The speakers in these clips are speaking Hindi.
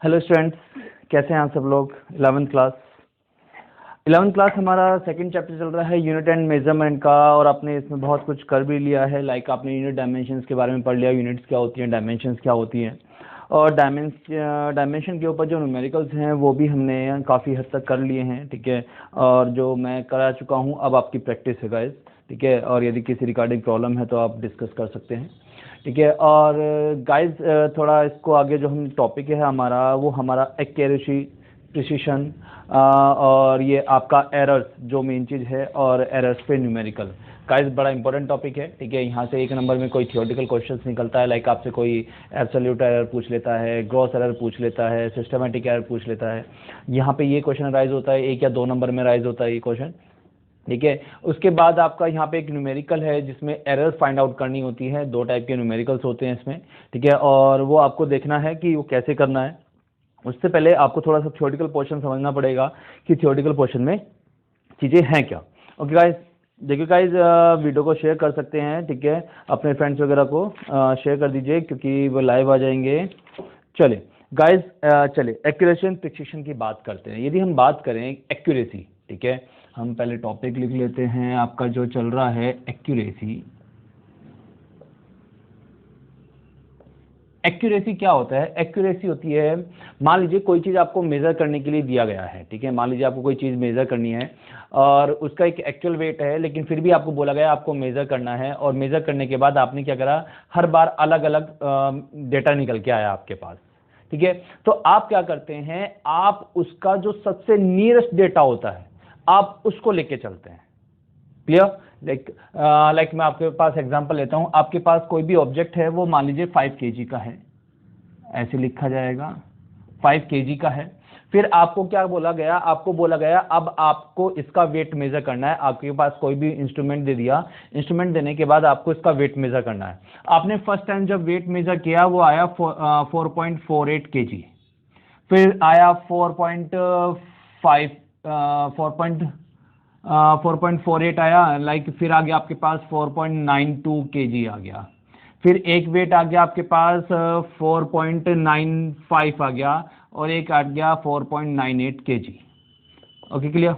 हेलो स्टूडेंट्स, कैसे हैं आप सब लोग। 11th क्लास हमारा सेकंड चैप्टर चल रहा है यूनिट एंड मेजरमेंट का, और आपने इसमें बहुत कुछ कर भी लिया है। लाइक आपने यूनिट डायमेंशंस के बारे में पढ़ लिया, यूनिट्स क्या होती हैं, डायमेंशंस क्या होती हैं, और डायमेंशन के ऊपर जो न्यूमेरिकल्स हैं वो भी हमने काफ़ी हद तक कर लिए हैं, ठीक है। और जो मैं करा चुका हूँ, अब आपकी प्रैक्टिस है गाइस, ठीक है। और यदि किसी रिगार्डिंग प्रॉब्लम है तो आप डिस्कस कर सकते हैं, ठीक है। और गाइस थोड़ा इसको आगे जो हम टॉपिक है हमारा, वो हमारा एक्यूरेसी, प्रिसिशन, और ये आपका एरर्स जो मेन चीज़ है, और एरर्स पे न्यूमेरिकल। गाइस बड़ा इंपॉर्टेंट टॉपिक है, ठीक है। यहाँ से एक नंबर में कोई थियोरेटिकल क्वेश्चंस निकलता है, लाइक आपसे कोई एब्सोल्यूट एरर पूछ लेता है, ग्रॉस एरर पूछ लेता है, सिस्टमेटिक एरर पूछ लेता है। यहाँ पे ये क्वेश्चन राइज होता है, 1 या 2 नंबर में राइज होता है ये क्वेश्चन, ठीक है। उसके बाद आपका यहाँ पे एक न्यूमेरिकल है जिसमें एरर फाइंड आउट करनी होती है। 2 टाइप के न्यूमेरिकल्स होते हैं इसमें, ठीक है। और वो आपको देखना है कि वो कैसे करना है। उससे पहले आपको थोड़ा सा थ्योरेटिकल पोर्शन समझना पड़ेगा कि थ्योरेटिकल पोर्शन में चीज़ें हैं क्या। ओके गाइज, देखिए गाइज, वीडियो को शेयर कर सकते हैं, ठीक है। अपने फ्रेंड्स वगैरह को शेयर कर दीजिए क्योंकि वो लाइव आ जाएंगे। चलिए गाइज, चलिए एक्यूरेसी एंड प्रिसिशन की बात करते हैं। यदि हम बात करें एक्यूरेसी, ठीक है, हम पहले टॉपिक लिख लेते हैं आपका जो चल रहा है एक्यूरेसी। एक्यूरेसी क्या होता है? एक्यूरेसी होती है, मान लीजिए कोई चीज़ आपको मेज़र करने के लिए दिया गया है, ठीक है। मान लीजिए आपको कोई चीज़ मेज़र करनी है और उसका एक एक्चुअल वेट है, लेकिन फिर भी आपको बोला गया आपको मेज़र करना है, और मेज़र करने के बाद आपने क्या करा, हर बार अलग अलग डेटा निकल के आया आपके पास, ठीक है। तो आप क्या करते हैं, आप उसका जो सबसे नियरेस्ट डेटा होता है आप उसको लेके चलते हैं। क्लियर? लाइक मैं आपके पास एग्जांपल लेता हूं। आपके पास कोई भी ऑब्जेक्ट है, वो मान लीजिए 5 केजी का है, ऐसे लिखा जाएगा 5 केजी का है। फिर आपको क्या बोला गया, आपको बोला गया अब आपको इसका वेट मेजर करना है। आपके पास कोई भी इंस्ट्रूमेंट दे दिया, इंस्ट्रूमेंट देने के बाद आपको इसका वेट मेजर करना है। आपने फर्स्ट टाइम जब वेट मेजर किया वो आया 4.48 केजी, फिर आया 4.48 आया, लाइक फिर आ गया आपके पास 4.92 केजी आ गया। फिर एक वेट आ गया आपके पास 4.95 आ गया, और एक आ गया 4.98 केजी। Okay clear?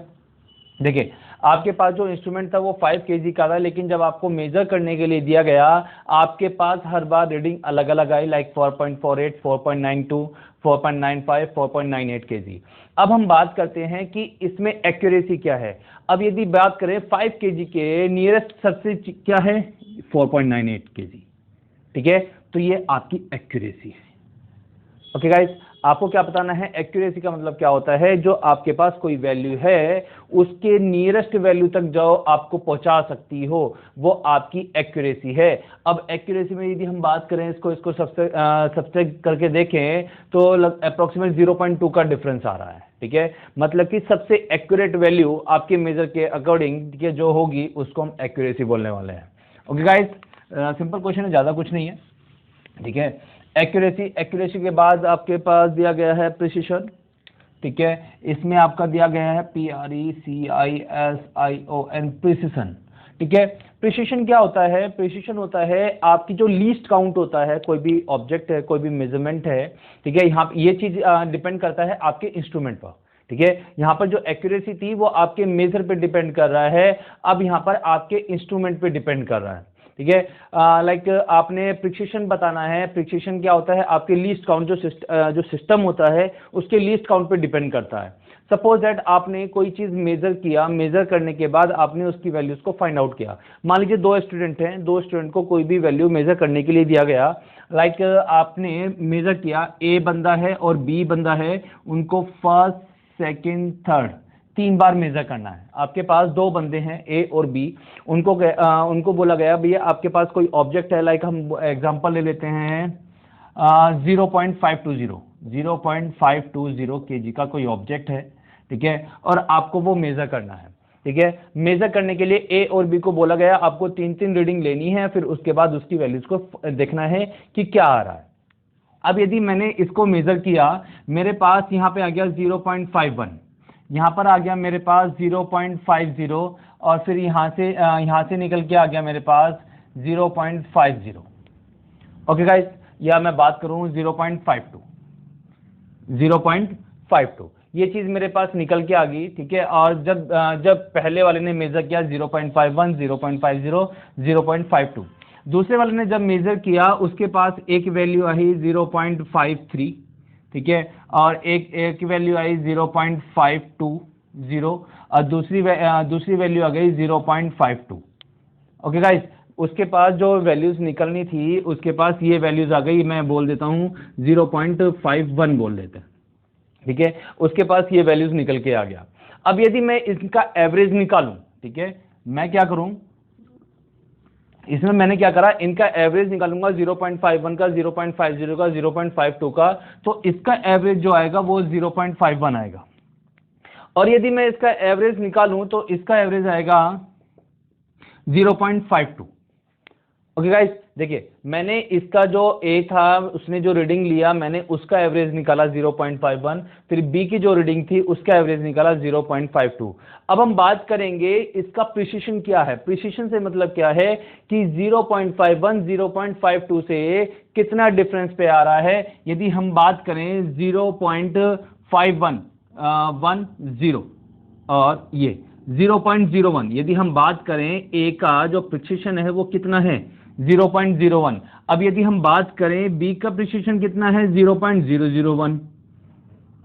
देखिए आपके पास जो इंस्ट्रूमेंट था वो 5 केजी का था, लेकिन जब आपको मेजर करने के लिए दिया गया आपके पास हर बार रीडिंग अलग अलग आई, लाइक 4.48, 4.92, 4.95, 4.98 केजी। अब हम बात करते हैं कि इसमें एक्यूरेसी क्या है। अब यदि बात करें 5 केजी के नियरेस्ट सबसे क्या है, 4.98 केजी, ठीक है। तो ये आपकी एक्यूरेसी है। ओके गाइस, आपको क्या बताना है, एक्यूरेसी का मतलब क्या होता है, जो आपके पास कोई वैल्यू है उसके नियरेस्ट वैल्यू तक जो आपको पहुंचा सकती हो, वो आपकी एक्यूरेसी है। अब एक्यूरेसी में यदि हम बात करें, इसको सबसे करके देखें तो अप्रोक्सीमेट 0.2 का डिफरेंस आ रहा है, ठीक है। मतलब कि सबसे एक्यूरेट वैल्यू आपके मेजर के अकॉर्डिंग ठीक है जो होगी उसको हम एक्यूरेसी बोलने वाले हैं। ओके गाइस, सिंपल क्वेश्चन है, ज्यादा कुछ नहीं है, ठीक है। एक्यूरेसी के बाद आपके पास दिया गया है प्रिसिशन, ठीक है। इसमें आपका दिया गया है PRECISION, प्रिसिशन, ठीक है। प्रिसिशन क्या होता है? प्रिसिशन होता है आपकी जो लीस्ट काउंट होता है, कोई भी ऑब्जेक्ट है, कोई भी मेजरमेंट है, ठीक है। यहाँ ये चीज डिपेंड करता है आपके इंस्ट्रूमेंट पर, ठीक है। यहाँ पर जो एक्यूरेसी थी वो आपके मेजर पे डिपेंड कर रहा है, अब यहाँ पर आपके इंस्ट्रूमेंट पे डिपेंड कर रहा है, ठीक है। लाइक आपने प्रिसिशन बताना है। प्रिसिशन क्या होता है? आपके लीस्ट काउंट जो सिस्टम होता है उसके लीस्ट काउंट पे डिपेंड करता है। सपोज दैट आपने कोई चीज मेजर किया, मेजर करने के बाद आपने उसकी वैल्यूज को फाइंड आउट किया। मान लीजिए 2 स्टूडेंट हैं, 2 स्टूडेंट को कोई भी वैल्यू मेजर करने के लिए दिया गया, लाइक आपने मेजर किया, ए बंदा है और बी बंदा है, उनको फर्स्ट, सेकेंड, थर्ड 3 बार मेजर करना है। आपके पास 2 बंदे हैं ए और बी, उनको बोला गया भैया आपके पास कोई ऑब्जेक्ट है, लाइक हम एग्जांपल ले लेते हैं 0.520 केजी का कोई ऑब्जेक्ट है, ठीक है, और आपको वो मेजर करना है, ठीक है। मेजर करने के लिए ए और बी को बोला गया आपको 3-3 रीडिंग लेनी है, फिर उसके बाद उसकी वैल्यूज को देखना है कि क्या आ रहा है। अब यदि मैंने इसको मेजर किया, मेरे पास यहाँ पे आ गया 0.51, यहाँ पर आ गया मेरे पास 0.50, और फिर यहाँ से निकल के आ गया मेरे पास 0.50। ओके गाइस, या मैं बात करूँ 0.52, 0.52, ये चीज मेरे पास निकल के आ गई, ठीक है। और जब जब पहले वाले ने मेजर किया 0.51, 0.50, 0.52, दूसरे वाले ने जब मेजर किया उसके पास एक वैल्यू आई 0.53, ठीक है, और एक वैल्यू आई 0.520 और दूसरी वैल्यू आ गई 0.52। ओके गाइस, उसके पास जो वैल्यूज निकलनी थी उसके पास ये वैल्यूज आ गई, मैं बोल देता हूँ 0.51 बोल देते हैं, ठीक है। उसके पास ये वैल्यूज निकल के आ गया। अब यदि मैं इसका एवरेज निकालूं, ठीक है, मैं क्या करूं, इसमें मैंने क्या करा, इनका एवरेज निकालूंगा 0.51 का, 0.50 का, 0.52 का, तो इसका एवरेज जो आएगा वो 0.51 आएगा। और यदि मैं इसका एवरेज निकालूं तो इसका एवरेज आएगा 0.52। ओके गाइस, देखिए मैंने इसका जो ए था उसने जो रीडिंग लिया मैंने उसका एवरेज निकाला 0.51, फिर बी की जो रीडिंग थी उसका एवरेज निकाला 0.52। अब हम बात करेंगे इसका प्रिसिशन क्या है। प्रिसिशन से मतलब क्या है कि 0.51 0.52 से कितना डिफरेंस पे आ रहा है। यदि हम बात करें 0.5110 और ये 0.01, यदि हम बात करें ए का जो प्रिसिशन है वो कितना है 0.01। अब यदि हम बात करें बी का प्रिसिशन कितना है 0.001।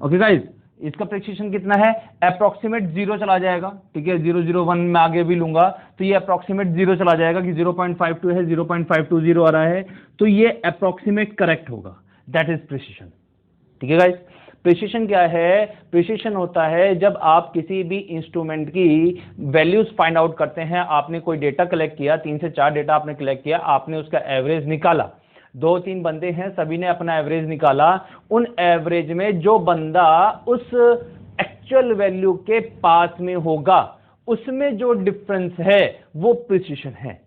ओके गाइस, इसका प्रिसिशन कितना है, अप्रोक्सीमेट 0 चला जाएगा, ठीक है, 001 में आगे भी लूंगा तो ये अप्रोक्सीमेट 0 चला जाएगा कि 0.52 है, 0.520 आ रहा है, तो ये अप्रोक्सीमेट करेक्ट होगा, दैट इज प्रिसिशन, ठीक है गाइस। प्रिसिशन क्या है, प्रिसिशन होता है जब आप किसी भी इंस्ट्रूमेंट की वैल्यूज फाइंड आउट करते हैं। आपने कोई डेटा कलेक्ट किया, 3 से 4 डेटा आपने कलेक्ट किया, आपने उसका एवरेज निकाला, 2-3 बंदे हैं सभी ने अपना एवरेज निकाला, उन एवरेज में जो बंदा उस एक्चुअल वैल्यू के पास में होगा उसमें जो डिफरेंस है वो प्रिसिशन है।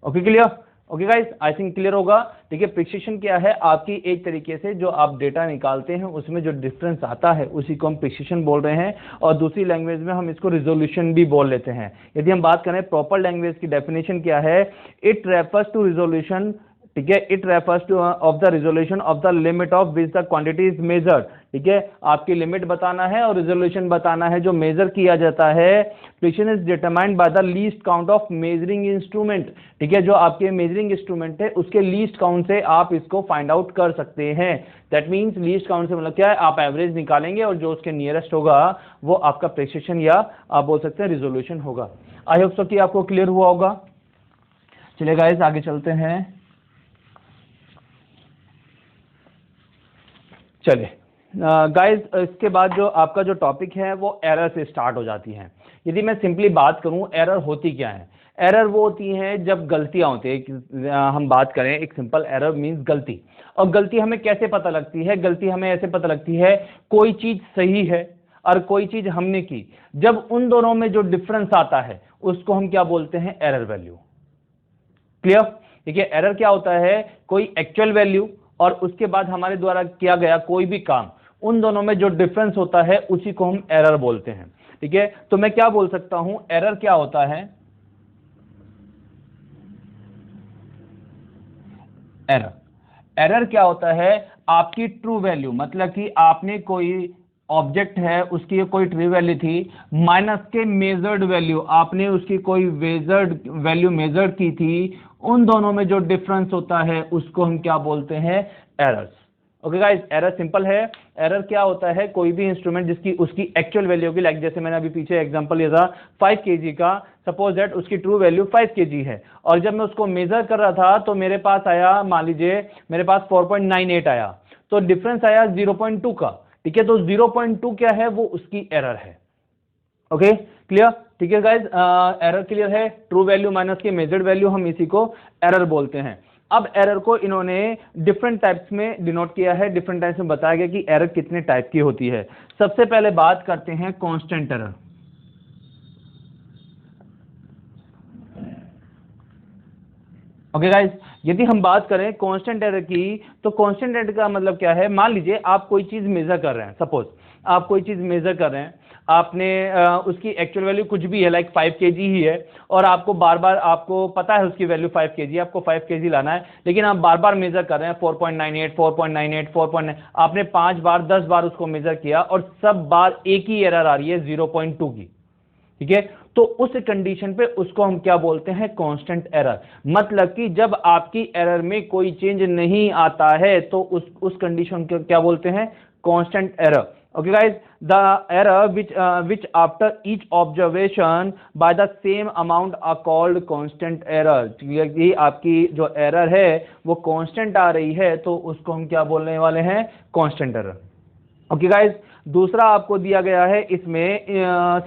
Okay clear, okay guys, I think clear होगा, ठीक है। प्रिसिशन क्या है, आपकी एक तरीके से जो आप डेटा निकालते हैं उसमें जो डिफरेंस आता है उसी को हम प्रिसिशन बोल रहे हैं, और दूसरी लैंग्वेज में हम इसको रिजोल्यूशन भी बोल लेते हैं। यदि हम बात करें प्रॉपर लैंग्वेज की डेफिनेशन क्या है, इट रेफर्स टू रिजोल्यूशन, ठीक है, it refers two of the resolution of the limit of which the quantity is measured, ठीक है, आपकी लिमिट बताना है और रिजोल्यूशन बताना है जो मेजर किया जाता है। Precision is determined by the least count of measuring instrument, ठीक है, जो आपके मेजरिंग इंस्ट्रूमेंट है उसके लीस्ट काउंट से आप इसको फाइंड आउट कर सकते हैं। दैट मीन्स लीस्ट काउंट से मतलब क्या है, आप एवरेज निकालेंगे और जो उसके नियरेस्ट होगा वो आपका प्रिसिशन या आप बोल सकते हैं रिजोल्यूशन होगा। आई होप सो कि आपको क्लियर हुआ होगा। चलिए गाइस आगे चलते हैं। चलिए गाइस, इसके बाद जो आपका जो टॉपिक है वो एरर से स्टार्ट हो जाती है। यदि मैं सिंपली बात करूं एरर होती क्या है, एरर वो होती है जब गलतियां होती है। हम बात करें एक सिंपल एरर मींस गलती, और गलती हमें कैसे पता लगती है, गलती हमें ऐसे पता लगती है कोई चीज सही है और कोई चीज हमने की, जब उन दोनों में जो डिफरेंस आता है उसको हम क्या बोलते हैं, एरर वैल्यू। क्लियर, देखिए एरर क्या होता है, कोई एक्चुअल वैल्यू और उसके बाद हमारे द्वारा किया गया कोई भी काम, उन दोनों में जो डिफरेंस होता है उसी को हम एरर बोलते हैं, ठीक है। तो मैं क्या बोल सकता हूं, एरर क्या होता है, एरर क्या होता है, आपकी ट्रू वैल्यू, मतलब कि आपने कोई ऑब्जेक्ट है उसकी कोई ट्रू वैल्यू थी माइनस के मेजर्ड वैल्यू, आपने उसकी कोई मेजर्ड वैल्यू मेजर की थी, उन दोनों में जो डिफरेंस होता है उसको हम क्या बोलते हैं, errors. Okay guys, error simple है। एरर क्या होता है, कोई भी इंस्ट्रूमेंट जिसकी उसकी एक्चुअल वैल्यू होगी, लाइक जैसे मैंने अभी पीछे एग्जांपल लिया था 5 kg का, सपोज दैट उसकी ट्रू वैल्यू 5 kg है, और जब मैं उसको मेजर कर रहा था तो मेरे पास आया, मान लीजिए मेरे पास 4.98 आया, तो डिफरेंस आया 0.2 का, ठीक है। तो 0.2 क्या है, वो उसकी एरर है। ओके क्लियर, ठीक है गाइज, एरर क्लियर है, ट्रू वैल्यू माइनस के मेजर्ड वैल्यू, हम इसी को एरर बोलते हैं। अब एरर को इन्होंने डिफरेंट टाइप्स में डिनोट किया है, डिफरेंट टाइप्स में बताया गया कि एरर कितने टाइप की होती है। सबसे पहले बात करते हैं कांस्टेंट एरर। ओके गाइस, यदि हम बात करें कांस्टेंट एरर की, तो कांस्टेंट एरर का मतलब क्या है, मान लीजिए आप कोई चीज मेजर कर रहे हैं, सपोज आप कोई चीज मेजर कर रहे हैं, आपने उसकी एक्चुअल वैल्यू कुछ भी है, लाइक 5 kg ही है, और आपको बार बार, आपको पता है उसकी वैल्यू 5 kg, आपको 5 kg लाना है, लेकिन आप बार बार मेजर कर रहे हैं 4.98 4.98 4.9, आपने 5 बार 10 बार उसको मेजर किया और सब बार एक ही एरर आ रही है 0.2 की, ठीक है, तो उस कंडीशन पे उसको हम क्या बोलते हैं, कांस्टेंट एरर। मतलब कि जब आपकी एरर में कोई चेंज नहीं आता है तो उस कंडीशन को क्या बोलते हैं, constant error. Okay guys, the error which after each observation by the same amount are called constant error। ये आपकी जो एरर है वो कांस्टेंट आ रही है तो उसको हम क्या बोलने वाले हैं, कांस्टेंट एरर। ओके गाइस, दूसरा आपको दिया गया है इसमें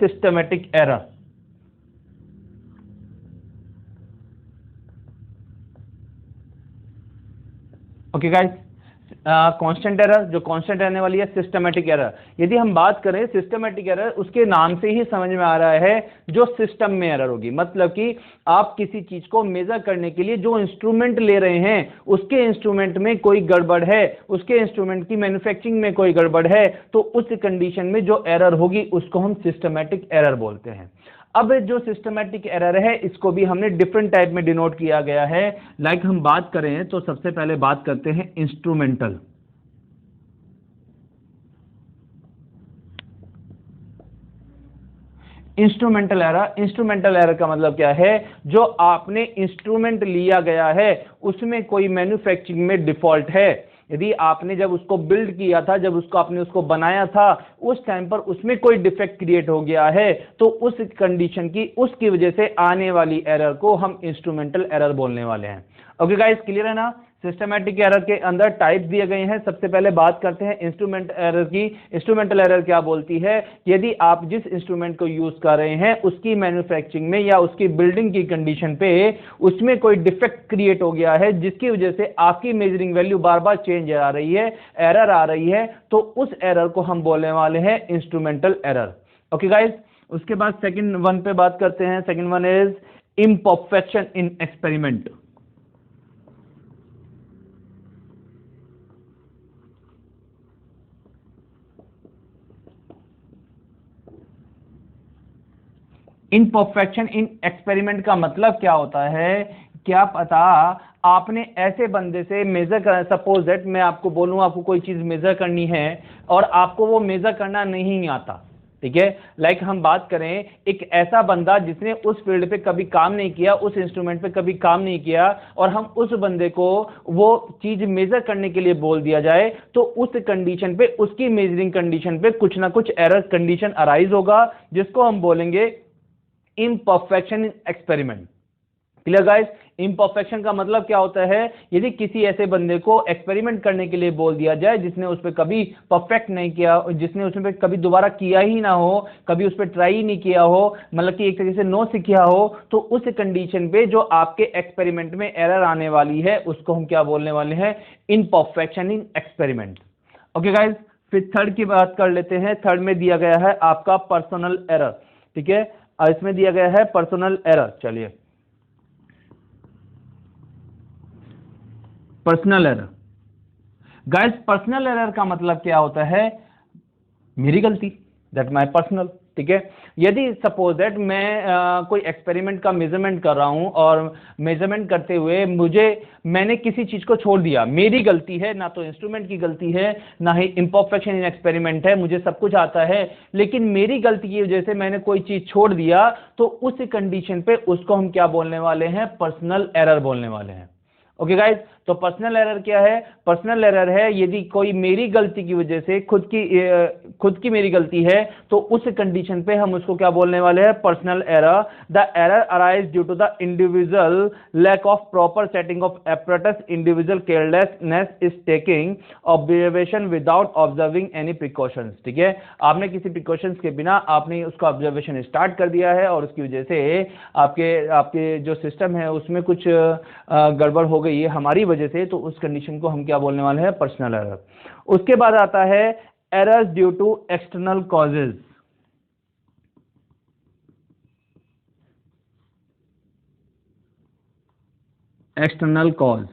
systematic error. Okay guys, constant error जो कांस्टेंट रहने वाली है, सिस्टमेटिक एरर। यदि हम बात करें सिस्टमेटिक एरर, उसके नाम से ही समझ में आ रहा है जो सिस्टम में एरर होगी। मतलब कि आप किसी चीज को मेजर करने के लिए जो इंस्ट्रूमेंट ले रहे हैं उसके इंस्ट्रूमेंट में कोई गड़बड़ है, उसके इंस्ट्रूमेंट की मैन्युफैक्चरिंग में कोई गड़बड़ है, तो उस कंडीशन में जो एरर होगी उसको हम सिस्टमेटिक एरर बोलते हैं। अब जो सिस्टमेटिक एरर है इसको भी हमने डिफरेंट टाइप में डिनोट किया गया है। लाइक हम बात करें तो सबसे पहले बात करते हैं इंस्ट्रूमेंटल। इंस्ट्रूमेंटल एरर का मतलब क्या है, जो आपने इंस्ट्रूमेंट लिया गया है उसमें कोई मैन्युफैक्चरिंग में डिफॉल्ट है। यदि आपने जब उसको बिल्ड किया था, जब उसको आपने उसको बनाया था, उस टाइम पर उसमें कोई डिफेक्ट क्रिएट हो गया है, तो उस कंडीशन की, उसकी वजह से आने वाली एरर को हम इंस्ट्रूमेंटल एरर बोलने वाले हैं। ओके गाइस, क्लियर है ना। सिस्टमैटिक एरर के अंदर टाइप दिए गए हैं। सबसे पहले बात करते हैं इंस्ट्रूमेंट एरर की। इंस्ट्रूमेंटल एरर क्या बोलती है, यदि आप जिस इंस्ट्रूमेंट को यूज कर रहे हैं उसकी मैन्युफैक्चरिंग में या उसकी बिल्डिंग की कंडीशन पे उसमें कोई डिफेक्ट क्रिएट हो गया है जिसकी वजह से आपकी मेजरिंग वैल्यू बार बार चेंज आ रही है, एरर आ रही है, तो उस एरर को हम बोलने वाले हैं इंस्ट्रूमेंटल एरर। ओके गाइस, उसके बाद सेकंड वन पे बात करते हैं। Second one is imperfection in experiment. Imperfection in experiment का मतलब क्या होता है, क्या पता आपने ऐसे बंदे से मेजर कर, सपोज दैट मैं आपको बोलूं आपको कोई चीज मेजर करनी है और आपको वो मेजर करना नहीं आता, ठीक है। लाइक हम बात करें एक ऐसा बंदा जिसने उस फील्ड पे कभी काम नहीं किया, उस इंस्ट्रूमेंट पे कभी काम नहीं किया, और हम उस बंदे को वो चीज मेजर करने के लिए बोल दिया जाए, तो उस कंडीशन पे, उसकी मेजरिंग कंडीशन पे कुछ ना कुछ एरर कंडीशन अराइज होगा जिसको हम बोलेंगे imperfection in experiment. Clear guys, imperfection का मतलब क्या होता है, यदि किसी ऐसे बंदे को एक्सपेरिमेंट करने के लिए बोल दिया जाए जिसने उस पर कभी परफेक्ट नहीं किया, जिसने उसमें कभी दोबारा किया ही ना हो, कभी उस पर ट्राई ही नहीं किया हो, मतलब कि एक तरीके से नो सीखा हो, तो उस कंडीशन पे जो आपके एक्सपेरिमेंट में एरर आने वाली है उसको हम क्या बोलने वाले हैं, imperfection in experiment. Okay guys, फिर थर्ड की बात कर लेते हैं। थर्ड में दिया गया है आपका पर्सनल एरर, ठीक है, इसमें दिया गया है पर्सनल एरर। चलिए, personal error guys, personal error का मतलब क्या होता है, मेरी गलती, दैट माय पर्सनल, ठीक है। यदि सपोज दैट मैं कोई एक्सपेरिमेंट का मेजरमेंट कर रहा हूं और मेजरमेंट करते हुए मैंने किसी चीज को छोड़ दिया, मेरी गलती है, ना तो इंस्ट्रूमेंट की गलती है ना ही इम्परफेक्शन इन एक्सपेरिमेंट है, मुझे सब कुछ आता है, लेकिन मेरी गलती की वजह से मैंने कोई चीज छोड़ दिया, तो उस कंडीशन पे उसको हम क्या बोलने वाले हैं, पर्सनल एरर बोलने वाले हैं। ओके गाइस, तो पर्सनल एरर क्या है, पर्सनल एरर है यदि कोई मेरी गलती की वजह से खुद की मेरी गलती है, तो उस कंडीशन पे हम उसको क्या बोलने वाले हैं, personal error. The error arise due to the individual lack of proper setting of apparatus, individual carelessness is taking observation without observing any precautions, ठीक है। आपने किसी प्रिकॉशंस के बिना आपने उसका ऑब्जर्वेशन स्टार्ट कर दिया है और उसकी वजह से आपके आपके जो सिस्टम है उसमें कुछ गड़बड़ हो गई है हमारी वजह से, तो उस कंडीशन को हम क्या बोलने वाले हैं, पर्सनल एरर। उसके बाद आता है errors due to external causes. External cause,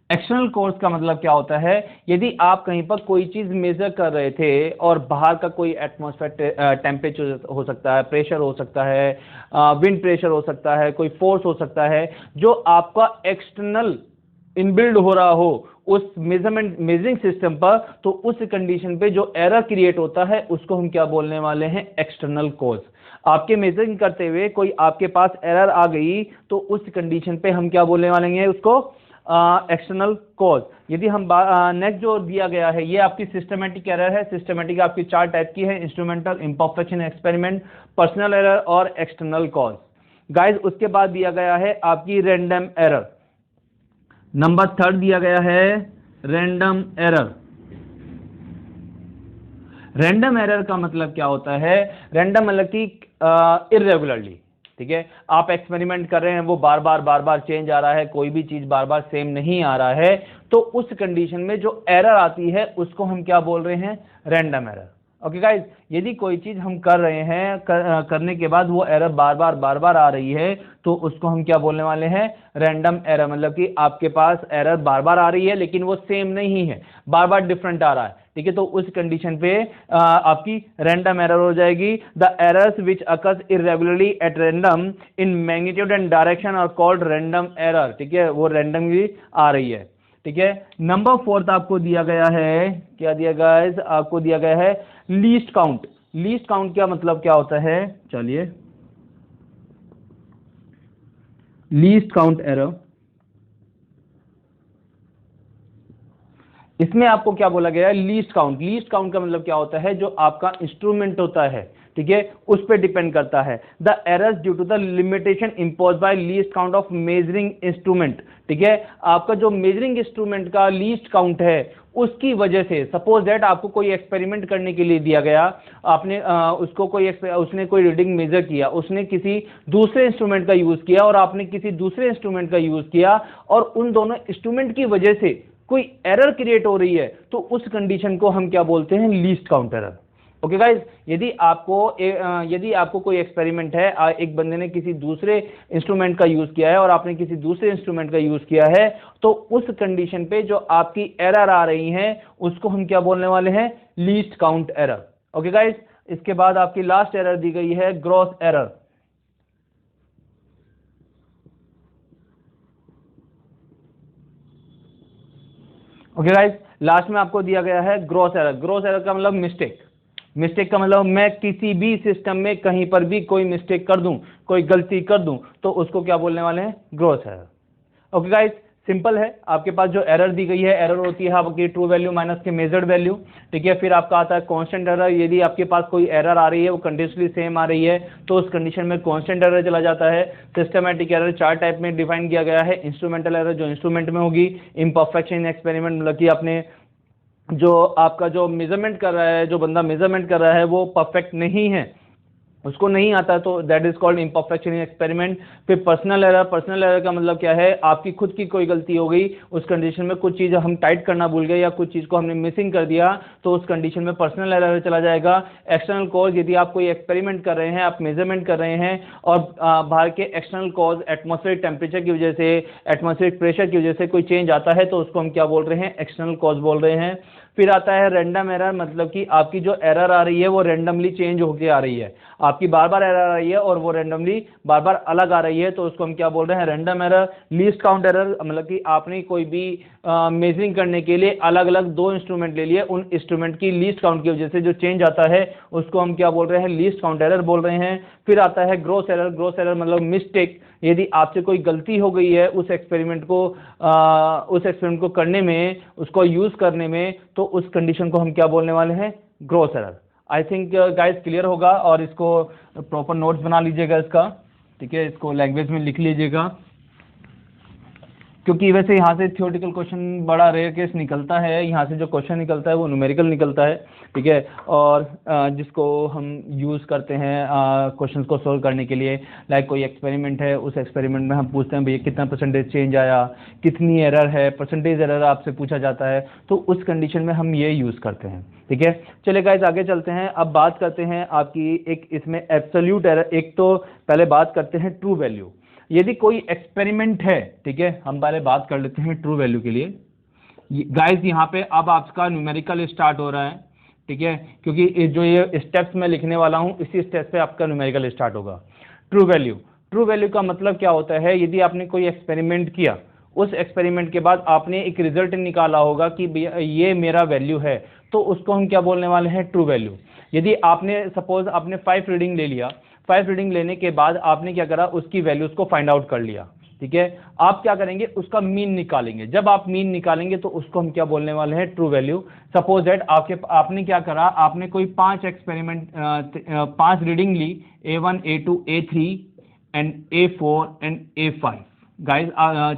external course का मतलब क्या होता है, यदि आप कहीं पर कोई चीज मेजर कर रहे थे और बाहर का कोई एटमॉस्फेयर टेम्परेचर हो सकता है, प्रेशर हो सकता है, विंड प्रेशर हो सकता है, कोई फोर्स हो सकता है जो आपका एक्सटर्नल इनबिल्ड हो रहा हो उस मेजरिंग सिस्टम पर, तो उस कंडीशन पे जो एरर क्रिएट होता है उसको हम क्या बोलने वाले हैं, एक्सटर्नल कोज। आपके मेजरिंग करते हुए कोई आपके पास एरर आ गई तो उस कंडीशन पे हम क्या बोलने वाले हैं उसको, एक्सटर्नल कॉज। यदि हम नेक्स्ट जो दिया गया है ये आपकी सिस्टमेटिक एरर है। सिस्टमेटिक आपकी 4 टाइप की है, instrumental, imperfection, experiment, personal error और एक्सटर्नल कॉज। गाइस उसके बाद दिया गया है आपकी रैंडम एरर। नंबर 3 दिया गया है रैंडम एरर। रैंडम एरर का मतलब क्या होता है, रैंडम मतलब कि इर्रेगुलरली, ठीक है, आप एक्सपेरिमेंट कर रहे हैं वो बार बार चेंज आ रहा है, कोई भी चीज बार बार सेम नहीं आ रहा है, तो उस कंडीशन में जो एरर आती है उसको हम क्या बोल रहे हैं, रैंडम एरर। ओके गाइस, यदि कोई चीज हम कर रहे हैं करने के बाद वो एरर बार बार आ रही है तो उसको हम क्या बोलने वाले हैं, रैंडम एरर। मतलब कि आपके पास एरर बार बार आ रही है लेकिन वो सेम नहीं है, बार बार डिफरेंट आ रहा है, ठीक है, तो उस कंडीशन पे आपकी रैंडम एरर हो जाएगी। The errors which occurs irregularly at random in magnitude and direction are called random error, ठीक है, वो रैंडमली आ रही है, ठीक है। नंबर 4 आपको दिया गया है, क्या दिया गया, आपको दिया गया है लीस्ट काउंट। लीस्ट काउंट का मतलब क्या होता है, चलिए, लीस्ट काउंट एरर, इसमें आपको क्या बोला गया है, लीस्ट काउंट। लीस्ट काउंट का मतलब क्या होता है, जो आपका इंस्ट्रूमेंट होता है, ठीक है, उस पर डिपेंड करता है। The errors due to the limitation impose by least count of measuring instrument, ठीक है, आपका जो मेजरिंग इंस्ट्रूमेंट का लीस्ट काउंट है उसकी वजह से, सपोज दैट आपको कोई एक्सपेरिमेंट करने के लिए दिया गया, आपने उसको उसने कोई रीडिंग मेजर किया, उसने किसी दूसरे इंस्ट्रूमेंट का यूज किया और आपने किसी दूसरे इंस्ट्रूमेंट का यूज किया, और उन दोनों इंस्ट्रूमेंट की वजह से कोई एरर क्रिएट हो रही है, तो उस कंडीशन को हम क्या बोलते हैं, least count error. Okay guys, यदि आपको कोई एक्सपेरिमेंट है, एक बंदे ने किसी दूसरे इंस्ट्रूमेंट का यूज किया है और आपने किसी दूसरे इंस्ट्रूमेंट का यूज किया है, तो उस कंडीशन पे जो आपकी एरर आ रही है उसको हम क्या बोलने वाले हैं, least count error. Okay guys, इसके बाद आपकी लास्ट एरर दी गई है gross error. Okay guys, last में आपको दिया गया है ग्रॉस एरर। ग्रॉस एरर का मतलब मिस्टेक। मिस्टेक का मतलब मैं किसी भी सिस्टम में कहीं पर भी कोई मिस्टेक कर दूं, कोई गलती कर दूं, तो उसको क्या बोलने वाले हैं, gross error. Okay guys, simple है, आपके पास जो एरर दी गई है, एरर होती है आपकी ट्रू वैल्यू माइनस के मेजर्ड वैल्यू, ठीक है। फिर आपका आता है कांस्टेंट एरर। यदि आपके पास कोई एरर आ रही है वो कंडीशनली सेम आ रही है तो उस कंडीशन में कांस्टेंट एरर चला जाता है। सिस्टमैटिक एरर 4 टाइप में डिफाइन किया गया है। इंस्ट्रूमेंटल एरर जो इंस्ट्रूमेंट में होगी, इम्परफेक्शन एक्सपेरिमेंट मतलब कि आपने जो आपका जो मेजरमेंट कर रहा है, जो बंदा मेजरमेंट कर रहा है वो परफेक्ट नहीं है, उसको नहीं आता, तो that is called imperfection in experiment. फिर पर्सनल एरर। पर्सनल एरर का मतलब क्या है, आपकी खुद की कोई गलती हो गई, उस कंडीशन में कुछ चीज़ हम टाइट करना भूल गए या कुछ चीज़ को हमने मिसिंग कर दिया, तो उस कंडीशन में पर्सनल एरर चला जाएगा। एक्सटर्नल कॉज, यदि आप कोई एक्सपेरिमेंट कर रहे हैं, आप मेजरमेंट कर रहे हैं और बाहर के एक्सटर्नल कॉज, एटमॉस्फेरिक टेम्परेचर की वजह से, एटमॉस्फेरिक प्रेशर की वजह से कोई चेंज आता है, तो उसको हम क्या बोल रहे हैं, एक्सटर्नल कॉज बोल रहे हैं। फिर आता है रैंडम एरर, मतलब कि आपकी जो एरर आ रही है वो रैंडमली चेंज होकर आ रही है, आपकी बार बार एरर आ रही है और वो रैंडमली बार बार अलग आ रही है, तो उसको हम क्या बोल रहे हैं, random error. Least count error, मतलब कि आपने कोई भी मेजरिंग करने के लिए अलग अलग 2 इंस्ट्रूमेंट ले लिए, उन इंस्ट्रूमेंट की लीस्ट काउंट की वजह से जो चेंज आता है उसको हम क्या बोल रहे हैं, लीस्ट काउंट एरर बोल रहे हैं। फिर आता है ग्रॉस एरर। ग्रॉस एरर मतलब मिस्टेक, यदि आपसे कोई गलती हो गई है उस एक्सपेरिमेंट को करने में, उसको यूज करने में, तो उस कंडीशन को हम क्या बोलने वाले हैं, gross error. I think guys clear होगा, और इसको प्रॉपर नोट्स बना लीजिएगा इसका, ठीक है, इसको लैंग्वेज में लिख लीजिएगा, क्योंकि वैसे यहाँ से थियोरेटिकल क्वेश्चन बड़ा रेयर केस निकलता है, यहाँ से जो क्वेश्चन निकलता है वो न्यूमेरिकल निकलता है, ठीक है, और जिसको हम यूज़ करते हैं क्वेश्चंस को सोल्व करने के लिए। लाइक कोई एक्सपेरिमेंट है, उस एक्सपेरिमेंट में हम पूछते हैं भैया कितना परसेंटेज चेंज आया, कितनी एरर है, परसेंटेज एरर आपसे पूछा जाता है, तो उस कंडीशन में हम ये यूज़ करते हैं, ठीक है। चलिए गाइस आगे चलते हैं। अब बात करते हैं आपकी एक इसमें एब्सोल्यूट एरर। एक तो पहले बात करते हैं ट्रू वैल्यू। यदि कोई एक्सपेरिमेंट है, ठीक है, हम पहले बात कर लेते हैं ट्रू वैल्यू के लिए। गाइस यहाँ पे अब आपका न्यूमेरिकल स्टार्ट हो रहा है, ठीक है, क्योंकि ये स्टेप्स मैं लिखने वाला हूँ, इसी स्टेप पे आपका न्यूमेरिकल स्टार्ट होगा। ट्रू वैल्यू, ट्रू वैल्यू का मतलब क्या होता है, यदि आपने कोई एक्सपेरिमेंट किया, उस एक्सपेरिमेंट के बाद आपने एक रिजल्ट निकाला होगा कि ये मेरा वैल्यू है, तो उसको हम क्या बोलने वाले हैं, ट्रू वैल्यू। यदि आपने सपोज आपने 5 रीडिंग ले लिया, 5 रीडिंग लेने के बाद आपने क्या करा, उसकी वैल्यूज को फाइंड आउट कर लिया, ठीक है, आप क्या करेंगे, उसका मीन निकालेंगे। जब आप मीन निकालेंगे तो उसको हम क्या बोलने वाले हैं, ट्रू वैल्यू। सपोज दैट आपने क्या करा, आपने कोई 5 रीडिंग ली, A1 A2 A3 and A4 and A5। Guys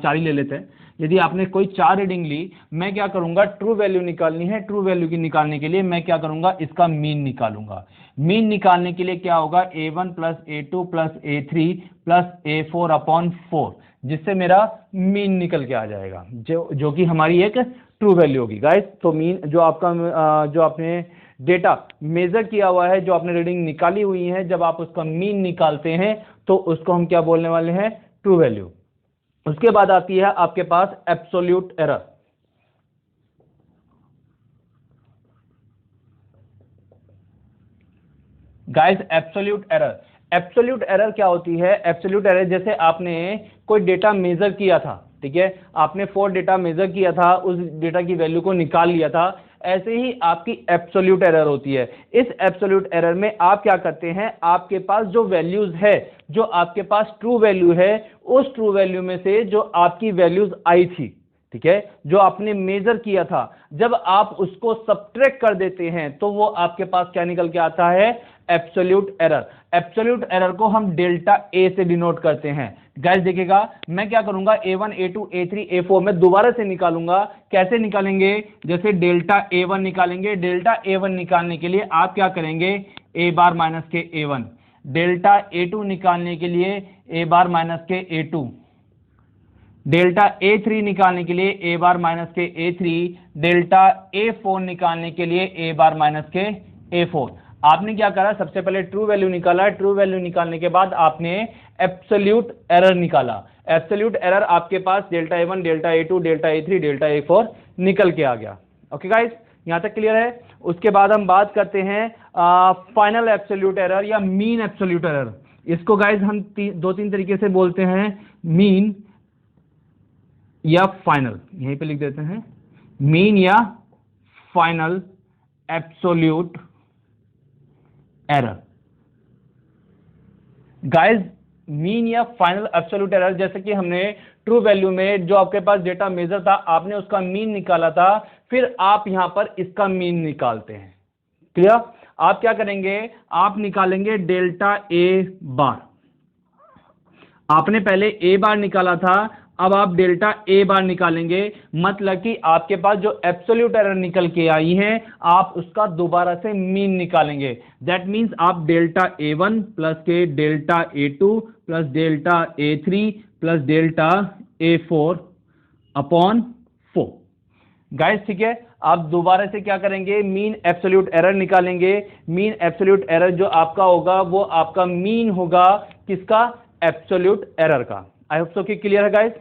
4 ही ले लेते हैं। यदि आपने कोई 4 रीडिंग ली, मैं क्या करूंगा, ट्रू वैल्यू निकालनी है, ट्रू वैल्यू की निकालने के लिए मैं क्या करूंगा, इसका मीन निकालूंगा। मीन निकालने के लिए क्या होगा, A1 plus A2 plus A3 plus A4 upon 4, जिससे मेरा मीन निकल के आ जाएगा, जो कि हमारी एक ट्रू वैल्यू होगी। गाइस तो मीन जो आपने डेटा मेजर किया हुआ है, जो आपने रीडिंग निकाली हुई है, जब आप उसका मीन निकालते हैं तो उसको हम क्या बोलने वाले हैं, ट्रू वैल्यू। उसके बाद आती है आपके पास absolute error. Guys absolute error, absolute error क्या होती है, एब्सोल्यूट एरर जैसे आपने कोई डेटा मेजर किया था, ठीक है, आपने 4 डेटा मेजर किया था, उस डेटा की वैल्यू को निकाल लिया था, ऐसे ही आपकी एब्सोल्यूट एरर होती है। इस एब्सोल्यूट एरर में आप क्या करते हैं, आपके पास जो वैल्यूज है, जो आपके पास ट्रू वैल्यू है, उस ट्रू वैल्यू में से जो आपकी वैल्यूज आई थी, ठीक है, जो आपने मेजर किया था, जब आप उसको सब्ट्रैक्ट कर देते हैं तो वो आपके पास क्या निकल के आता है, एब्सोल्यूट एरर। एब्सोल्यूट एरर को हम डेल्टा ए से डिनोट करते हैं। गाइस देखिएगा, मैं क्या करूंगा, A1 A2 A3 A4 में दोबारा से निकालूंगा। कैसे निकालेंगे, जैसे डेल्टा A1 निकालेंगे, डेल्टा A1 निकालने के लिए आप क्या करेंगे, A बार माइनस के A1, डेल्टा A2 निकालने के लिए A बार माइनस के A2, डेल्टा A3 निकालने के लिए A बार माइनस के A3, डेल्टा A4 निकालने के लिए A बार माइनस के A4। आपने क्या करा, सबसे पहले ट्रू वैल्यू निकाला, ट्रू वैल्यू निकालने के बाद आपने एब्सोल्यूट एरर निकाला। एब्सोल्यूट एरर आपके पास delta A1 delta A2 delta A3 delta A4 निकल के आ गया। ओके गाइस, यहां तक क्लियर है। उसके बाद हम बात करते हैं फाइनल एब्सोल्यूट एरर या मीन एब्सोल्यूट एरर। इसको गाइस हम 2-3 तरीके से बोलते हैं, मीन या फाइनल, यहीं पे लिख देते हैं, मीन या final absolute error. Guys mean या फाइनल एब्सोल्यूट एरर, जैसे कि हमने ट्रू वैल्यू में जो आपके पास डेटा मेजर था, आपने उसका मीन निकाला था, फिर आप यहां पर इसका मीन निकालते हैं। क्लियर? आप क्या करेंगे, आप निकालेंगे डेल्टा ए बार। आपने पहले ए बार निकाला था, अब आप डेल्टा ए बार निकालेंगे, मतलब कि आपके पास जो एब्सोल्यूट एरर निकल के आई है, आप उसका दोबारा से मीन निकालेंगे। दैट मींस आप डेल्टा A1 प्लस के delta A2 plus delta A3 plus delta A4 upon 4। Guys ठीक है, आप दोबारा से क्या करेंगे, मीन एब्सोल्यूट एरर निकालेंगे। मीन एब्सोल्यूट एरर जो आपका होगा वो आपका मीन होगा किसका, एब्सोल्यूट एरर का। आई होप सो कि क्लियर है गाइस,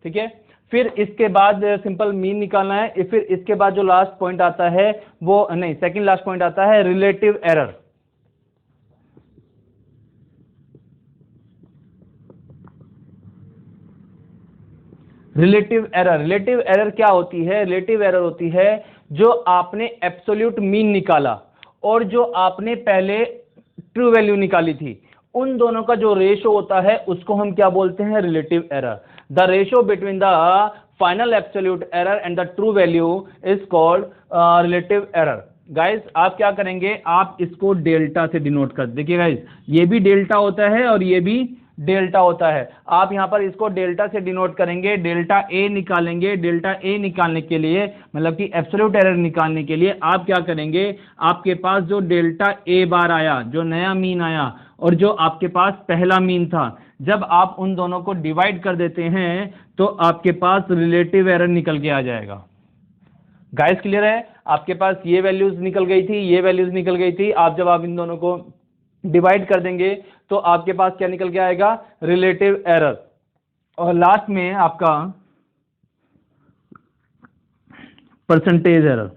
ठीक है। फिर इसके बाद सिंपल मीन निकालना है। फिर इसके बाद जो लास्ट पॉइंट आता है वो नहीं, सेकंड लास्ट पॉइंट आता है relative error. Relative error, relative error क्या होती है, रिलेटिव एरर होती है जो आपने एब्सोल्यूट मीन निकाला और जो आपने पहले ट्रू वैल्यू निकाली थी, उन दोनों का जो रेशो होता है उसको हम क्या बोलते हैं, relative error. The ratio between the final absolute error and the true value is called relative error. Guys आप क्या करेंगे, आप इसको डेल्टा से डिनोट कर, देखिए गाइस ये भी डेल्टा होता है और ये भी डेल्टा होता है। आप यहां पर इसको डेल्टा से डिनोट करेंगे, डेल्टा ए निकालेंगे। डेल्टा ए निकालने के लिए मतलब कि एब्सोल्यूट एरर निकालने के लिए आप क्या करेंगे, आपके पास जो डेल्टा ए बार आया, जो नया मीन आया और जो आपके पास पहला मीन था, जब आप उन दोनों को डिवाइड कर देते हैं तो आपके पास रिलेटिव एरर निकल के आ जाएगा। गाइस क्लियर है, आपके पास ये वैल्यूज निकल गई थी, ये वैल्यूज निकल गई थी, आप जब आप इन दोनों को डिवाइड कर देंगे तो आपके पास क्या निकल के आएगा, रिलेटिव एरर। और लास्ट में आपका परसेंटेज एरर।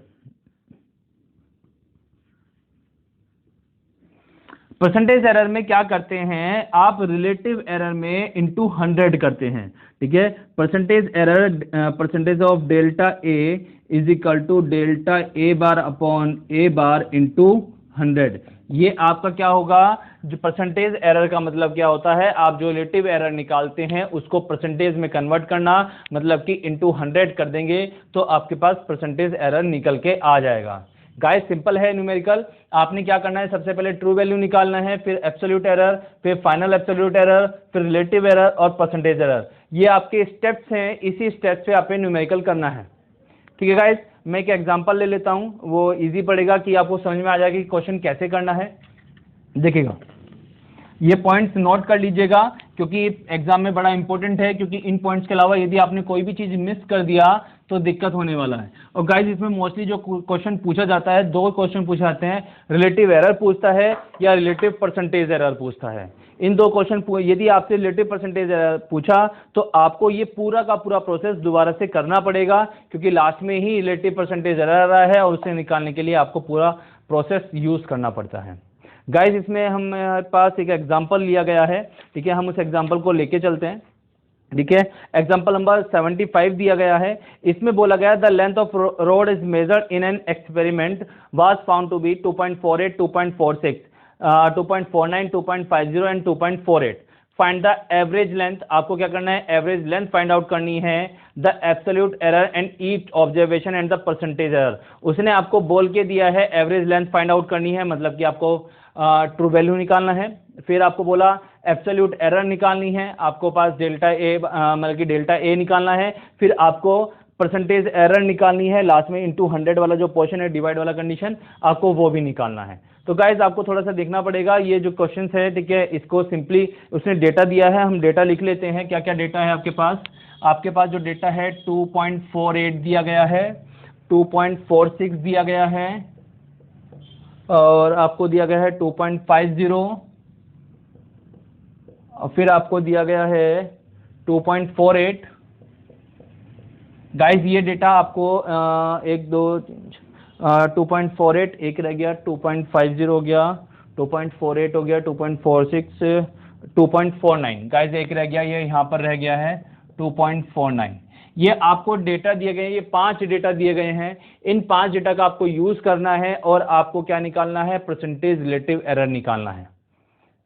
परसेंटेज एरर में क्या करते हैं आप, रिलेटिव एरर में इंटू 100 करते हैं, ठीक है। Percentage error, percentage of delta a is equal to delta a bar upon a bar into 100। ये आपका क्या होगा, जो परसेंटेज एरर का मतलब क्या होता है, आप जो रिलेटिव एरर निकालते हैं उसको परसेंटेज में कन्वर्ट करना, मतलब कि इंटू 100 कर देंगे तो आपके पास परसेंटेज एरर निकल के आ जाएगा। गाइस सिंपल है न्यूमेरिकल। आपने क्या करना है, सबसे पहले ट्रू वैल्यू निकालना है, फिर एब्सोल्यूट एरर, फिर फाइनल एब्सोल्यूट एरर, फिर रिलेटिव एरर और परसेंटेज एरर। ये आपके स्टेप्स हैं, इसी स्टेप्स पे आपने न्यूमेरिकल करना है, ठीक है गाइस। मैं एक एग्जांपल ले लेता हूं, वो इजी पड़ेगा कि आपको समझ में आ जाएगा कि क्वेश्चन कैसे करना है। देखिएगा, ये पॉइंट्स नोट कर लीजिएगा क्योंकि एग्जाम में बड़ा इंपॉर्टेंट है, क्योंकि इन पॉइंट्स के अलावा यदि आपने कोई भी चीज मिस कर दिया तो दिक्कत होने वाला है। और गाइस इसमें मोस्टली जो क्वेश्चन पूछा जाता है, दो क्वेश्चन पूछे जाते हैं, रिलेटिव एरर पूछता है या रिलेटिव परसेंटेज एरर पूछता है। इन दो क्वेश्चन यदि आपसे रिलेटिव परसेंटेज एरर पूछा तो आपको ये पूरा का पूरा प्रोसेस दोबारा से करना पड़ेगा, क्योंकि लास्ट में ही रिलेटिव परसेंटेज एरर आ रहा है और उसे निकालने के लिए आपको पूरा प्रोसेस यूज करना पड़ता है। गाइस इसमें हमारे पास एक एग्जांपल लिया गया है, ठीक है, हम उस एग्जांपल को लेके चलते हैं, ठीक है। एग्जांपल नंबर 75 दिया गया है। इसमें बोला गया the length of rod is measured in an experiment was found to be 2.48, 2.46, 2.49, 2.50 and 2.48। Find the average length. आपको क्या करना है, एवरेज लेंथ फाइंड आउट करनी है, the absolute error and each observation and the percentage error. उसने आपको बोल के दिया है एवरेज लेंथ फाइंड आउट करनी है, मतलब कि आपको ट्रू वैल्यू निकालना है। फिर आपको बोला एब्सोल्यूट एरर निकालनी है, आपको पास डेल्टा ए मतलब कि डेल्टा ए निकालना है। फिर आपको परसेंटेज एरर निकालनी है, लास्ट में इंटू 100 वाला जो पोर्शन है, डिवाइड वाला कंडीशन, आपको वो भी निकालना है। तो गाइज आपको थोड़ा सा देखना पड़ेगा ये जो क्वेश्चंस है, ठीक है, इसको सिंपली उसने डेटा दिया है, हम डेटा लिख लेते हैं। क्या क्या डेटा है आपके पास, आपके पास जो डेटा है 2.48 दिया गया है, 2.46 दिया गया है, और आपको दिया गया है 2.50, और फिर आपको दिया गया है 2.48। गाइस ये डेटा आपको 1 2 2.48 एक रह गया, 2.50 हो गया, 2.48 हो गया, 2.46, 2.49 गाइस एक रह गया, ये यहाँ पर रह गया है 2.49। ये आपको डेटा दिए गए हैं, ये 5 डेटा दिए गए हैं। इन 5 डेटा का आपको यूज करना है और आपको क्या निकालना है, परसेंटेज रिलेटिव एरर निकालना है।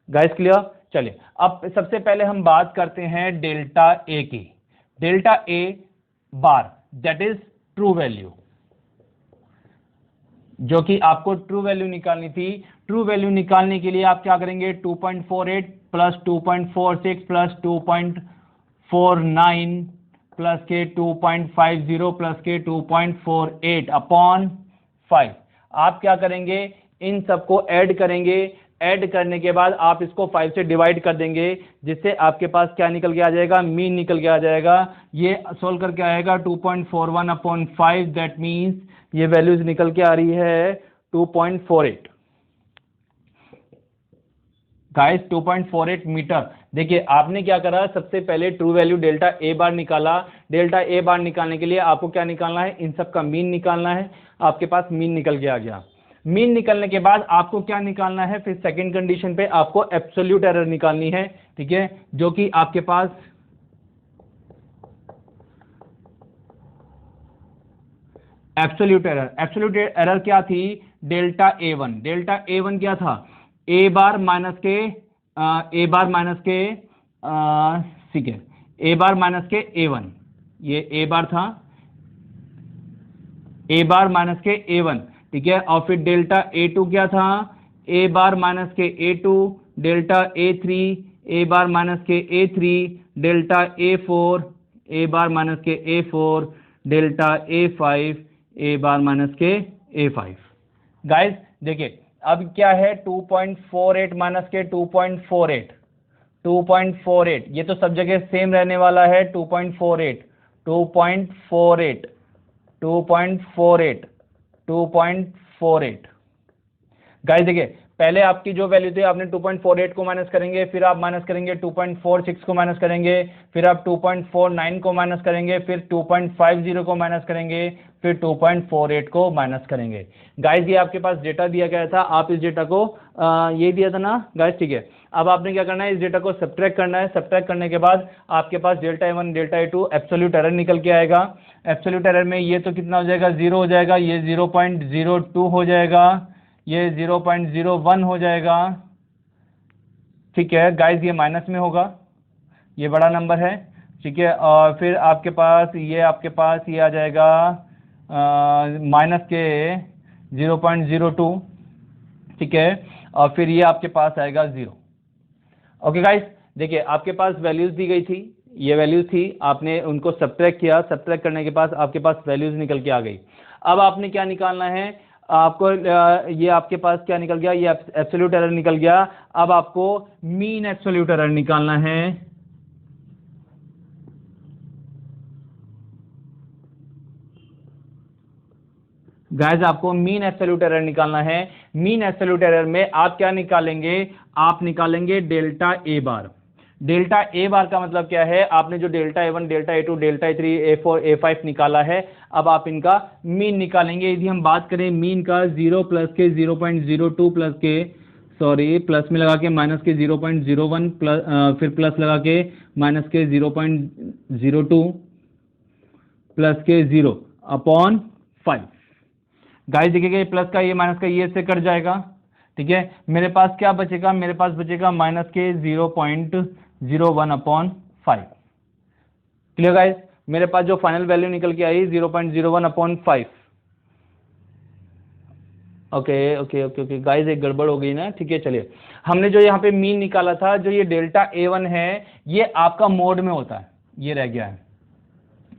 Guys clear. चलिए अब सबसे पहले हम बात करते हैं डेल्टा ए की। Delta a bar that is true value, जो कि आपको ट्रू वैल्यू निकालनी थी। ट्रू वैल्यू निकालने के लिए आप क्या करेंगे, 2.48 प्लस 2.46 प्लस 2.49 प्लस के 2.50 प्लस के 2.48 अपॉन 5। आप क्या करेंगे, इन सबको ऐड करेंगे। ऐड करने के बाद आप इसको 5 से डिवाइड कर देंगे, जिससे आपके पास क्या निकल के आ जाएगा, मीन निकल के आ जाएगा। ये सोल्व करके आएगा 2.41 अपॉन 5, दैट मीन्स ये वैल्यूज निकल के आ रही है 2.48। Guys 2.48 metre. देखिए आपने क्या करा, सबसे पहले true value delta a bar निकाला। डेल्टा ए बार निकालने के लिए आपको क्या निकालना है, इन सब का मीन निकालना है। आपके पास मीन निकल के आ गया। मीन निकलने के बाद आपको क्या निकालना है, फिर सेकंड कंडीशन पे आपको एब्सोल्यूट एरर निकालनी है, ठीक है, जो कि आपके पास एब्सोल्यूट एरर क्या थी, delta A one. Delta A one क्या था, ए बार माइनस के ठीक है, ए बार माइनस के ए वन, ये ए बार था, ए बार माइनस के ए वन, ठीक है। और फिर डेल्टा ए टू क्या था, ए बार माइनस के A two, delta A three, A bar minus के A three, delta A four, A bar minus के A four, delta A five, A bar minus के ए फाइव। गाइस देखिए अब क्या है, 2.48 माइनस के 2.48, 2.48 ये तो सब जगह सेम रहने वाला है। 2.48, 2.48, 2.48, 2.48। गाइस देखिए पहले आपकी जो वैल्यू थी आपने 2.48 को माइनस करेंगे, फिर आप माइनस करेंगे 2.46 को माइनस करेंगे, फिर आप 2.49 को माइनस करेंगे, फिर 2.50 को माइनस करेंगे, फिर 2.48 को माइनस करेंगे। गाइस ये आपके पास डेटा दिया गया था, आप इस डेटा को ये दिया था ना गाइस, ठीक है। अब आपने क्या करना है, इस डेटा को सब्ट्रैक्ट करना है। सब्ट्रैक्ट करने के बाद आपके पास delta A one delta A two absolute error निकल के आएगा। एब्सोल्यूट एरर में ये तो कितना हो जाएगा, 0 हो जाएगा, ये 0.02 हो जाएगा, ये 0.01 हो जाएगा, ठीक है गाइस, ये माइनस में होगा, ये बड़ा नंबर है, ठीक है। और फिर आपके पास ये आ जाएगा माइनस के 0.02, ठीक है। और फिर ये आपके पास आएगा 0। ओके गाइस, देखिए आपके पास वैल्यूज दी गई थी, ये वैल्यूज थी, आपने उनको सब्ट्रैक्ट किया, सब्ट्रैक्ट करने के बाद आपके पास वैल्यूज निकल के आ गई। अब आपने क्या निकालना है, आपको ये आपके पास क्या निकल गया, ये एब्सोल्यूट एरर निकल गया। अब आपको मीन एब्सोल्यूट एरर निकालना है। गाइस आपको मीन एब्सोल्यूट एरर निकालना है। मीन एब्सोल्यूट एरर में आप क्या निकालेंगे, आप निकालेंगे delta a bar. Delta a बार का मतलब क्या है, आपने जो delta A one delta A2 delta A3 A4 ए5 निकाला है, अब आप इनका मीन निकालेंगे। यदि हम बात करें मीन का 0 प्लस के 0.02 प्लस के प्लस में लगा के माइनस के 0.01 प्लस फिर प्लस लगा के माइनस के 0.02 प्लस के 0 अपॉन 5। गाइस देखिएगा ये प्लस का ये माइनस का ये से कट जाएगा, ठीक है। मेरे पास क्या बचेगा, मेरे पास बचेगा माइनस के 0.01 अपॉन 5। क्लियर गाइस, मेरे पास जो फाइनल वैल्यू निकल के आई 0.01 upon 5। Okay okay okay okay guys, एक गड़बड़ हो गई ना, ठीक है। चलिए, हमने जो यहाँ पे मीन निकाला था, जो ये डेल्टा ए1 है, ये आपका मोड में होता है, ये रह गया है,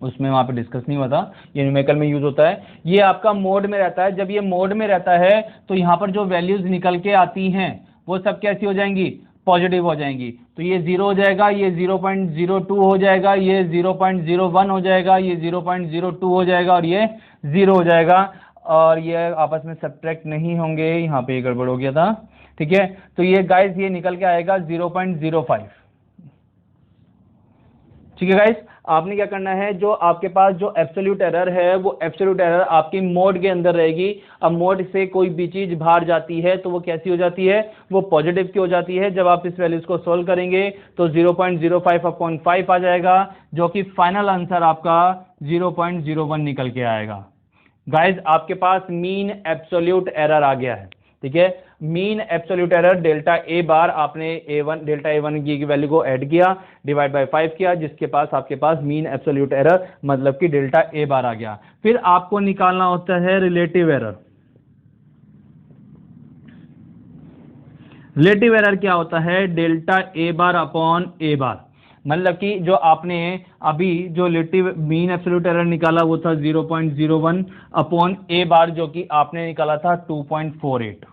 उसमें वहां पे डिस्कस नहीं हुआ था, ये न्यूमेरिकल में यूज होता है। ये आपका मोड में रहता है। जब ये मोड में रहता है तो यहाँ पर जो वैल्यूज निकल के आती हैं वो सब कैसी हो जाएंगी, पॉजिटिव हो जाएंगी। तो ये 0 हो जाएगा, ये 0.02 हो जाएगा, ये 0.01 हो जाएगा, ये 0.02 हो जाएगा और ये 0 हो जाएगा, और ये आपस में सब्ट्रैक्ट नहीं होंगे, यहाँ पे गड़बड़ हो गया था, ठीक है। तो ये गाइस ये निकल के आएगा 0.05, ठीक है गाइस। आपने क्या करना है, जो आपके पास जो एब्सोल्यूट एरर है, वो एब्सोल्यूट एरर आपकी मोड के अंदर रहेगी। अब मोड से कोई भी चीज बाहर जाती है तो वो कैसी हो जाती है, वो पॉजिटिव की हो जाती है। जब आप इस वैल्यूज को सोल्व करेंगे तो 0.05 अपॉन 5 आ जाएगा, जो कि फाइनल आंसर आपका 0.01 निकल के आएगा। गाइज आपके पास मीन एब्सोल्यूट एरर आ गया है, ठीक है। Mean absolute error delta a बार, आपने ए1 डेल्टा ए1 की वैल्यू को ऐड किया, डिवाइड बाय 5 किया, जिसके पास आपके पास मीन एब्सोल्यूट एरर मतलब कि डेल्टा ए बार आ गया। फिर आपको निकालना होता है रिलेटिव एरर। रिलेटिव एरर क्या होता है, delta a bar upon a बार, मतलब कि जो आपने अभी जो रिलेटिव मीन एब्सोल्यूट एरर निकाला वो था 0.01 अपॉन ए बार, जो कि आपने निकाला था 2.48।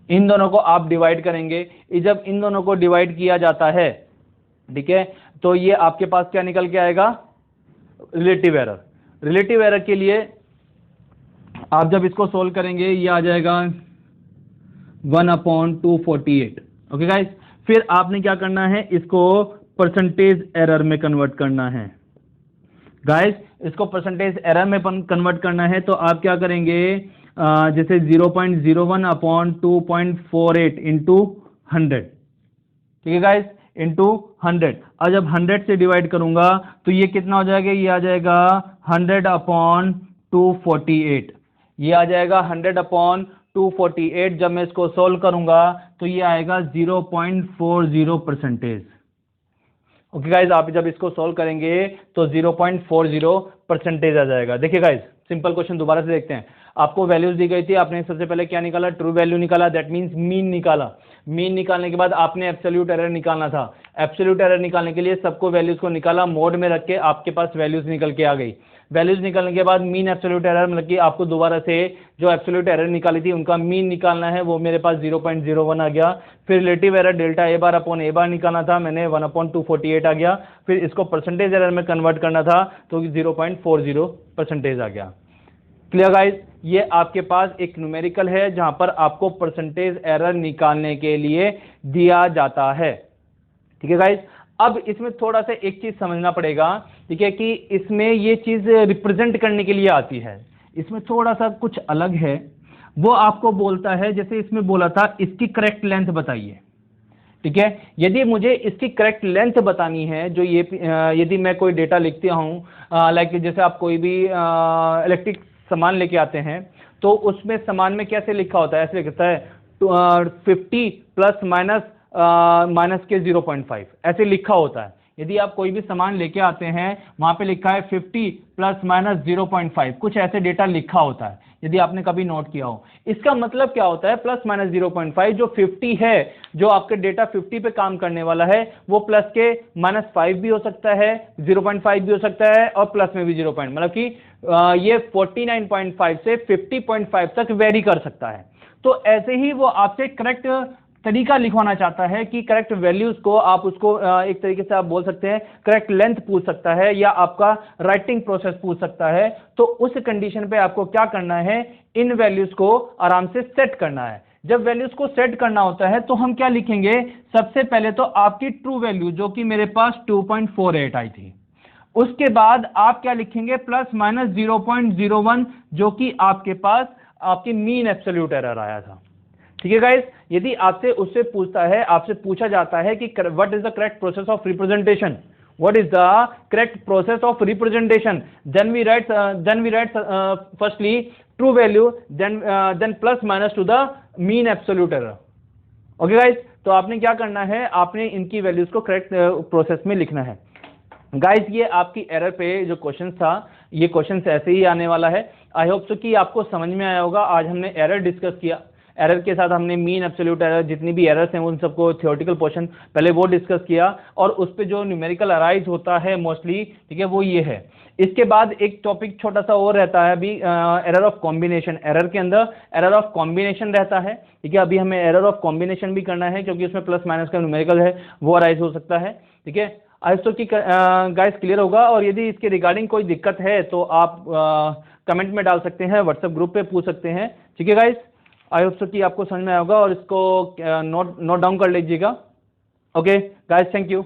इन दोनों को आप डिवाइड करेंगे। जब इन दोनों को डिवाइड किया जाता है, ठीक है, तो ये आपके पास क्या निकल के आएगा, रिलेटिव एरर। रिलेटिव एरर के लिए आप जब इसको सोल्व करेंगे ये आ जाएगा 1/248। ओके गाइस, फिर आपने क्या करना है, इसको परसेंटेज एरर में कन्वर्ट करना है। गाइस इसको परसेंटेज एरर में कन्वर्ट करना है तो आप क्या करेंगे, जैसे 0.01 अपॉन 2.48 इंटू 100, ठीक है गाइस, इंटू 100। और जब 100 से डिवाइड करूंगा तो ये कितना हो जाएगा, ये आ जाएगा 100 अपॉन 248, ये आ जाएगा 100 अपॉन 248। जब मैं इसको सोल्व करूंगा तो ये आएगा 0.40%। ओके गाइज, आप जब इसको सोल्व करेंगे तो 0.40% आ जाएगा। देखिए गाइज, सिंपल क्वेश्चन दोबारा से देखते हैं। आपको वैल्यूज दी गई थी, आपने सबसे पहले क्या निकाला, ट्रू वैल्यू निकाला, दैट मींस मीन निकाला। मीन निकालने के बाद आपने एब्सोल्यूट एरर निकालना था। एब्सोल्यूट एरर निकालने के लिए सबको वैल्यूज को निकाला, मोड में रख के आपके पास वैल्यूज निकल के आ गई। वैल्यूज निकलने के बाद मीन एब्सोल्यूट एरर, मतलब कि आपको दोबारा से जो एब्सोल्यूट एरर निकाली थी उनका मीन निकालना है, वो मेरे पास 0.01 आ गया। फिर relative error delta a bar upon a बार निकालना था, मैंने 1/248 आ गया। फिर इसको परसेंटेज एरर में कन्वर्ट करना था तो 0.40% आ गया। क्लियर गाइस, ये आपके पास एक न्यूमेरिकल है जहां पर आपको परसेंटेज एरर निकालने के लिए दिया जाता है। ठीक है गाइस, अब इसमें थोड़ा सा एक चीज समझना पड़ेगा, ठीक है, कि इसमें ये चीज रिप्रेजेंट करने के लिए आती है, इसमें थोड़ा सा कुछ अलग है। वो आपको बोलता है, जैसे इसमें बोला था इसकी करेक्ट लेंथ बताइए। ठीक है, यदि मुझे इसकी करेक्ट लेंथ बतानी है, जो ये यदि मैं कोई डेटा लिखती हूं, लाइक जैसे आप कोई भी इलेक्ट्रिक सामान लेके आते हैं, तो उसमें सामान में कैसे लिखा होता है, ऐसे लिखता है 50 प्लस माइनस के 0.5 ऐसे लिखा होता है। यदि आप कोई भी सामान लेके आते हैं, वहां पे लिखा है 50 प्लस माइनस 0.5, कुछ ऐसे डेटा लिखा होता है, यदि आपने कभी नोट किया हो। इसका मतलब क्या होता है, प्लस माइनस 0.5, जो 50 है, जो आपके डेटा 50 पे काम करने वाला है, वो प्लस के -5 भी हो सकता है, 0.5 भी हो सकता है, और प्लस में भी 0. मतलब कि ये 49.5 से 50.5 तक वेरी कर सकता है। तो ऐसे ही वो आपसे करेक्ट तरीका लिखवाना चाहता है कि करेक्ट वैल्यूज को आप उसको एक तरीके से आप बोल सकते हैं करेक्ट लेंथ पूछ सकता है, या आपका राइटिंग प्रोसेस पूछ सकता है। तो उस कंडीशन पे आपको क्या करना है, इन वैल्यूज को आराम से सेट करना है। जब वैल्यूज को सेट करना होता है तो हम क्या लिखेंगे, सबसे पहले तो आपकी ट्रू वैल्यू जो कि मेरे पास 2.48 आई थी, उसके बाद आप क्या लिखेंगे, प्लस माइनस 0.01 जो कि आपके पास आपकी मीन एब्सोल्यूट एरर आया था। ठीक है गाइस, यदि आपसे उससे पूछता है, आपसे पूछा जाता है कि what is the correct process of representation, what is the correct process of representation, then we write firstly true value, then plus minus to the mean absolute error. Okay guys, तो आपने क्या करना है, आपने इनकी वैल्यूज को करेक्ट प्रोसेस में लिखना है। गाइस, ये आपकी एरर पे जो क्वेश्चन था, ये क्वेश्चन ऐसे ही आने वाला है। आई होप सो कि आपको समझ में आया होगा। आज हमने एरर डिस्कस किया, एरर के साथ हमने मीन एब्सोल्यूट एरर, जितनी भी एरर्स हैं उन सबको थियोरेटिकल पोर्शन पहले वो डिस्कस किया, और उस पे जो न्यूमेरिकल अराइज होता है मोस्टली, ठीक है, वो ये है। इसके बाद एक टॉपिक छोटा सा और रहता है अभी, एरर ऑफ कॉम्बिनेशन। एरर के अंदर एरर ऑफ कॉम्बिनेशन रहता है, ठीक है, अभी हमें एरर ऑफ कॉम्बिनेशन भी करना है, क्योंकि उसमें प्लस माइनस का न्यूमेरिकल है, वो अराइज हो सकता है। ठीक है, आई होप कि गाइस क्लियर होगा। और यदि इसके रिगार्डिंग कोई दिक्कत है तो आप कमेंट में डाल सकते हैं, व्हाट्सएप ग्रुप पे पूछ सकते हैं। ठीक है गाइस, आई होप सो कि आपको समझ में आया होगा, और इसको नोट डाउन कर लीजिएगा। Okay guys, thank you.